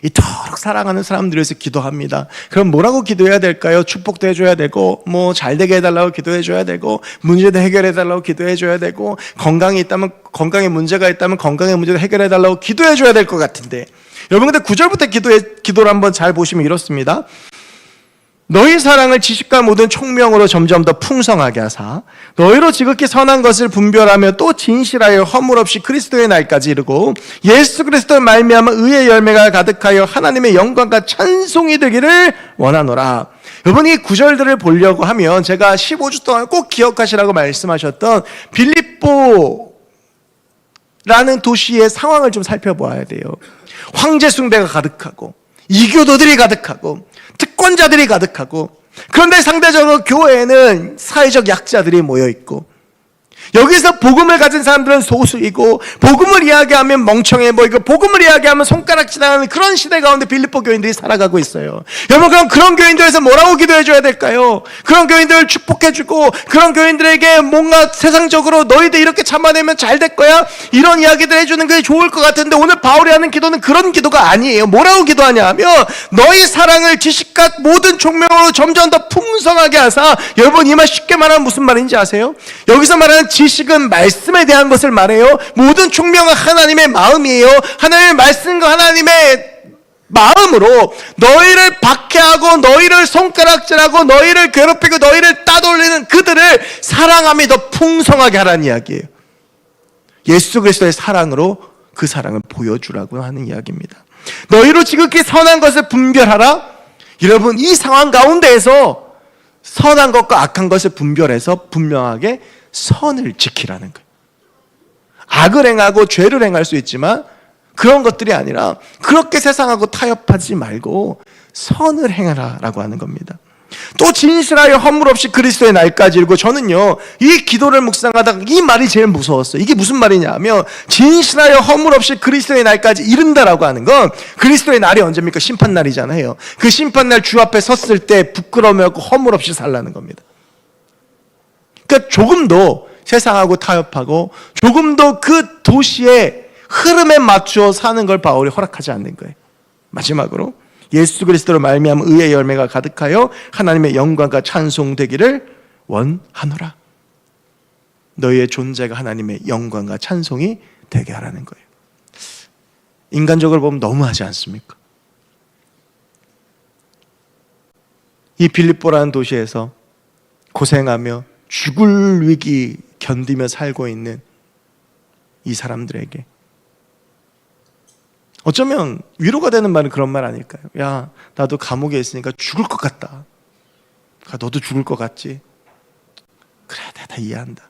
이토록 사랑하는 사람들을 위해서 기도합니다. 그럼 뭐라고 기도해야 될까요? 축복도 해줘야 되고, 뭐 잘 되게 해달라고 기도해줘야 되고, 문제도 해결해달라고 기도해줘야 되고, 건강이 있다면, 건강에 문제가 있다면 건강의 문제도 해결해달라고 기도해줘야 될 것 같은데, 여러분, 근데 9절부터 기도를 한번 잘 보시면 이렇습니다. 너희 사랑을 지식과 모든 총명으로 점점 더 풍성하게 하사 너희로 지극히 선한 것을 분별하며 또 진실하여 허물 없이 그리스도의 날까지 이르고 예수 그리스도의 말미암아 의의 열매가 가득하여 하나님의 영광과 찬송이 되기를 원하노라. 여러분, 이 구절들을 보려고 하면 제가 15주 동안 꼭 기억하시라고 말씀하셨던 빌립보라는 도시의 상황을 좀 살펴보아야 돼요. 황제 숭배가 가득하고 이교도들이 가득하고 특권자들이 가득하고, 그런데 상대적으로 교회에는 사회적 약자들이 모여있고, 여기서 복음을 가진 사람들은 소수이고, 복음을 이야기하면 멍청해 보이고, 복음을 이야기하면 손가락질하는 그런 시대 가운데 빌립보 교인들이 살아가고 있어요. 여러분, 그럼 그런 교인들에서 뭐라고 기도해줘야 될까요? 그런 교인들을 축복해주고, 그런 교인들에게 뭔가 세상적으로 너희들 이렇게 참아내면 잘 될 거야, 이런 이야기들 해주는 게 좋을 것 같은데, 오늘 바울이 하는 기도는 그런 기도가 아니에요. 뭐라고 기도하냐 하면, 너희 사랑을 지식과 모든 총명으로 점점 더 풍성하게 하사. 여러분, 이 말 쉽게 말하면 무슨 말인지 아세요? 여기서 말하는 지식은 말씀에 대한 것을 말해요. 모든 총명은 하나님의 마음이에요. 하나님의 말씀과 하나님의 마음으로 너희를 박해하고 너희를 손가락질하고 너희를 괴롭히고 너희를 따돌리는 그들을 사랑함이 더 풍성하게 하라는 이야기예요. 예수 그리스도의 사랑으로 그 사랑을 보여주라고 하는 이야기입니다. 너희로 지극히 선한 것을 분별하라. 여러분, 이 상황 가운데에서 선한 것과 악한 것을 분별해서 분명하게 선을 지키라는 거예요. 악을 행하고 죄를 행할 수 있지만 그런 것들이 아니라 그렇게 세상하고 타협하지 말고 선을 행하라라고 하는 겁니다. 또 진실하여 허물 없이 그리스도의 날까지 이르고, 저는요 이 기도를 묵상하다가 이 말이 제일 무서웠어요. 이게 무슨 말이냐 하면, 진실하여 허물 없이 그리스도의 날까지 이른다라고 하는 건, 그리스도의 날이 언제입니까? 심판날이잖아요. 그 심판날 주 앞에 섰을 때 부끄러움하고 허물 없이 살라는 겁니다. 그러니까 조금도 세상하고 타협하고 조금도 그 도시의 흐름에 맞추어 사는 걸 바울이 허락하지 않는 거예요. 마지막으로 예수 그리스도로 말미암아 의의 열매가 가득하여 하나님의 영광과 찬송되기를 원하노라. 너희의 존재가 하나님의 영광과 찬송이 되게 하라는 거예요. 인간적으로 보면 너무하지 않습니까? 이 빌립보라는 도시에서 고생하며 죽을 위기 견디며 살고 있는 이 사람들에게 어쩌면 위로가 되는 말은 그런 말 아닐까요? 야, 나도 감옥에 있으니까 죽을 것 같다. 너도 죽을 것 같지? 그래, 내가 다 이해한다.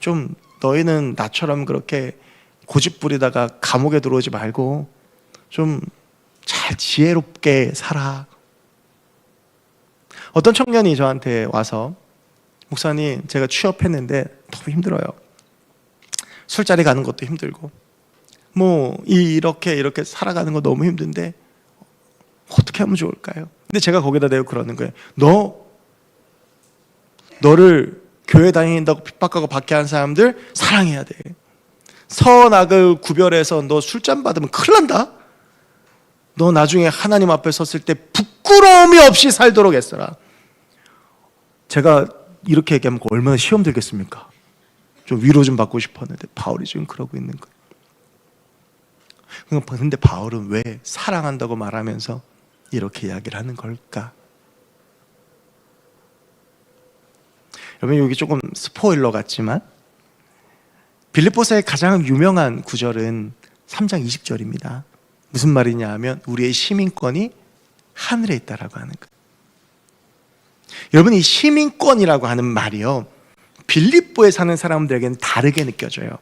좀 너희는 나처럼 그렇게 고집 부리다가 감옥에 들어오지 말고 좀 잘 지혜롭게 살아. 어떤 청년이 저한테 와서, 목사님, 제가 취업했는데 너무 힘들어요. 술자리 가는 것도 힘들고 이렇게 살아가는 거 너무 힘든데 어떻게 하면 좋을까요? 근데 제가 거기다 대고 그러는 거예요. 너를 교회 다닌다고 핍박하고 박해한 사람들 사랑해야 돼. 선악을 구별해서 너 술잔 받으면 큰일 난다. 너 나중에 하나님 앞에 섰을 때 부끄러움이 없이 살도록 했어라. 제가 이렇게 얘기하면 얼마나 시험 들겠습니까? 좀 위로 좀 받고 싶었는데 바울이 지금 그러고 있는 거예요. 근데 바울은 왜 사랑한다고 말하면서 이렇게 이야기를 하는 걸까? 여러분, 여기 조금 스포일러 같지만 빌립보서의 가장 유명한 구절은 3장 20절입니다. 무슨 말이냐 하면 우리의 시민권이 하늘에 있다라고 하는 거예요. 여러분, 이 시민권이라고 하는 말이요, 빌립보에 사는 사람들에게는 다르게 느껴져요.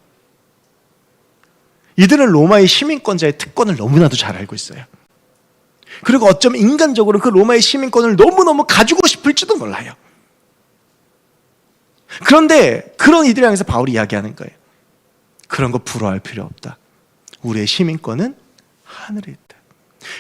이들은 로마의 시민권자의 특권을 너무나도 잘 알고 있어요. 그리고 어쩌면 인간적으로 그 로마의 시민권을 너무너무 가지고 싶을지도 몰라요. 그런데 그런 이들을 향해서 바울이 이야기하는 거예요. 그런 거 부러워할 필요 없다. 우리의 시민권은 하늘에 있다.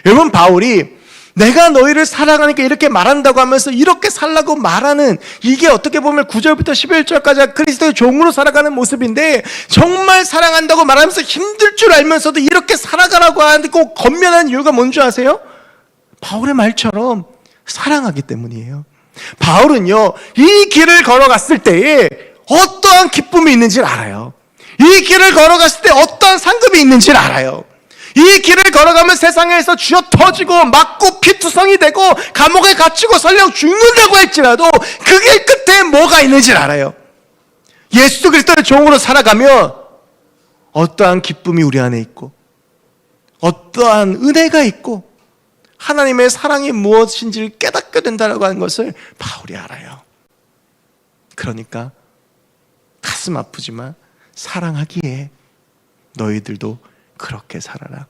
여러분, 바울이 내가 너희를 사랑하니까 이렇게 말한다고 하면서 이렇게 살라고 말하는, 이게 어떻게 보면 9절부터 11절까지 그리스도의 종으로 살아가는 모습인데, 정말 사랑한다고 말하면서 힘들 줄 알면서도 이렇게 살아가라고 하는데 꼭 건면하는 이유가 뭔지 아세요? 바울의 말처럼 사랑하기 때문이에요. 바울은요, 이 길을 걸어갔을 때에 어떠한 기쁨이 있는지를 알아요. 이 길을 걸어갔을 때 어떠한 상급이 있는지를 알아요. 이 길을 걸어가면 세상에서 쥐어 터지고 맞고 피투성이 되고 감옥에 갇히고 설령 죽는다고 할지라도 그 길 끝에 뭐가 있는지 알아요. 예수 그리스도의 종으로 살아가면 어떠한 기쁨이 우리 안에 있고 어떠한 은혜가 있고 하나님의 사랑이 무엇인지를 깨닫게 된다고 하는 것을 바울이 알아요. 그러니까 가슴 아프지만 사랑하기에 너희들도 그렇게 살아라.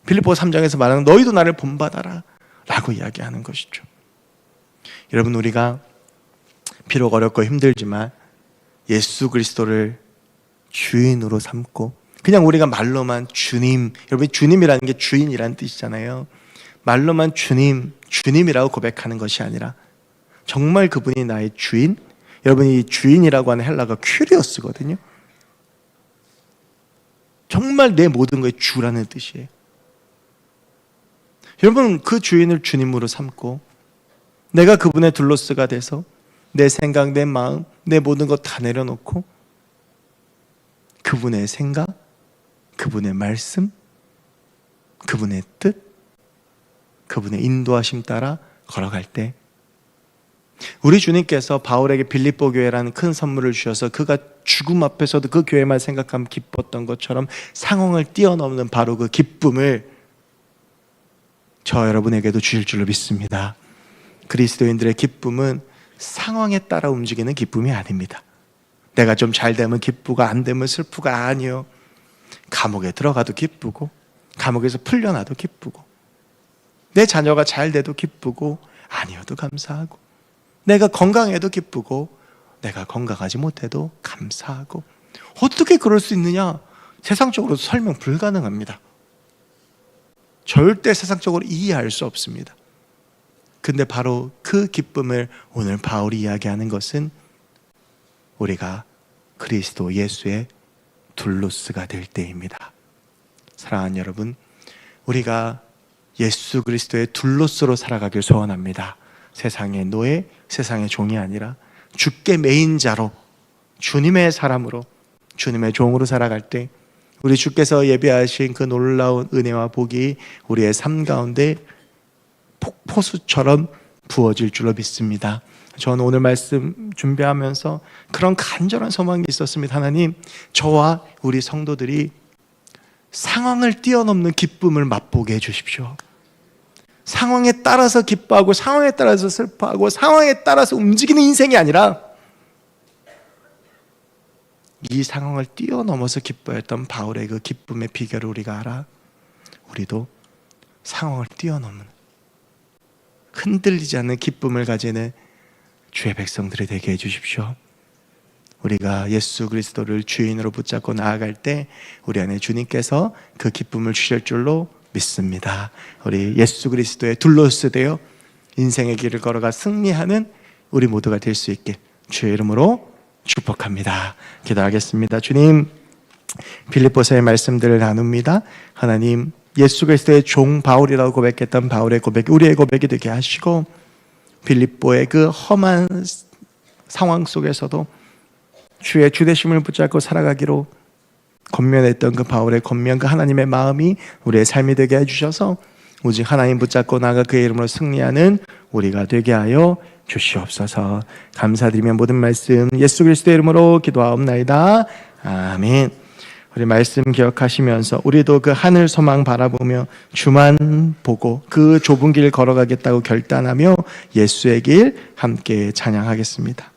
빌립보서 3장에서 말하는 너희도 나를 본받아라 라고 이야기하는 것이죠. 여러분, 우리가 비록 어렵고 힘들지만 예수 그리스도를 주인으로 삼고 그냥 우리가 말로만 주님, 여러분 주님이라는 게 주인이라는 뜻이잖아요. 말로만 주님이라고 고백하는 것이 아니라 정말 그분이 나의 주인. 여러분, 이 주인이라고 하는 헬라가 큐리오스거든요. 정말 내 모든 것의 주라는 뜻이에요. 여러분, 그 주인을 주님으로 삼고 내가 그분의 둘로스가 돼서 내 생각, 내 마음, 내 모든 것 다 내려놓고 그분의 생각, 그분의 말씀, 그분의 뜻, 그분의 인도하심 따라 걸어갈 때 우리 주님께서 바울에게 빌립보 교회라는 큰 선물을 주셔서 그가 죽음 앞에서도 그 교회만 생각하면 기뻤던 것처럼 상황을 뛰어넘는 바로 그 기쁨을 저 여러분에게도 주실 줄로 믿습니다. 그리스도인들의 기쁨은 상황에 따라 움직이는 기쁨이 아닙니다. 내가 좀 잘 되면 기쁘고 안 되면 슬프가 아니요. 감옥에 들어가도 기쁘고 감옥에서 풀려나도 기쁘고 내 자녀가 잘 돼도 기쁘고 아니어도 감사하고 내가 건강해도 기쁘고 내가 건강하지 못해도 감사하고 어떻게 그럴 수 있느냐? 세상적으로 설명 불가능합니다. 절대 세상적으로 이해할 수 없습니다. 근데 바로 그 기쁨을 오늘 바울이 이야기하는 것은 우리가 그리스도 예수의 둘로스가 될 때입니다. 사랑하는 여러분, 우리가 예수 그리스도의 둘로스로 살아가길 소원합니다. 세상의 노예, 세상의 종이 아니라 주께 매인 자로 주님의 사람으로 주님의 종으로 살아갈 때 우리 주께서 예비하신 그 놀라운 은혜와 복이 우리의 삶 가운데 폭포수처럼 부어질 줄로 믿습니다. 저는 오늘 말씀 준비하면서 그런 간절한 소망이 있었습니다. 하나님, 저와 우리 성도들이 상황을 뛰어넘는 기쁨을 맛보게 해주십시오. 상황에 따라서 기뻐하고 상황에 따라서 슬퍼하고 상황에 따라서 움직이는 인생이 아니라 이 상황을 뛰어넘어서 기뻐했던 바울의 그 기쁨의 비결을 우리가 알아 우리도 상황을 뛰어넘는 흔들리지 않는 기쁨을 가지는 주의 백성들이 되게 해주십시오. 우리가 예수 그리스도를 주인으로 붙잡고 나아갈 때 우리 안에 주님께서 그 기쁨을 주실 줄로 믿습니다. 우리 예수 그리스도의 둘로스 되어 인생의 길을 걸어가 승리하는 우리 모두가 될 수 있게 주의 이름으로 축복합니다. 기도하겠습니다. 주님, 빌립보서의 말씀들을 나눕니다. 하나님, 예수 그리스도의 종 바울이라고 고백했던 바울의 고백이 우리의 고백이 되게 하시고 빌립보의 그 험한 상황 속에서도 주의 주되심을 붙잡고 살아가기로 권면했던 그 바울의 권면, 그 하나님의 마음이 우리의 삶이 되게 해주셔서 오직 하나님 붙잡고 나아가 그의 이름으로 승리하는 우리가 되게 하여 주시옵소서. 감사드리며 모든 말씀 예수 그리스도의 이름으로 기도하옵나이다. 아멘. 우리 말씀 기억하시면서 우리도 그 하늘 소망 바라보며 주만 보고 그 좁은 길 걸어가겠다고 결단하며 예수의 길 함께 찬양하겠습니다.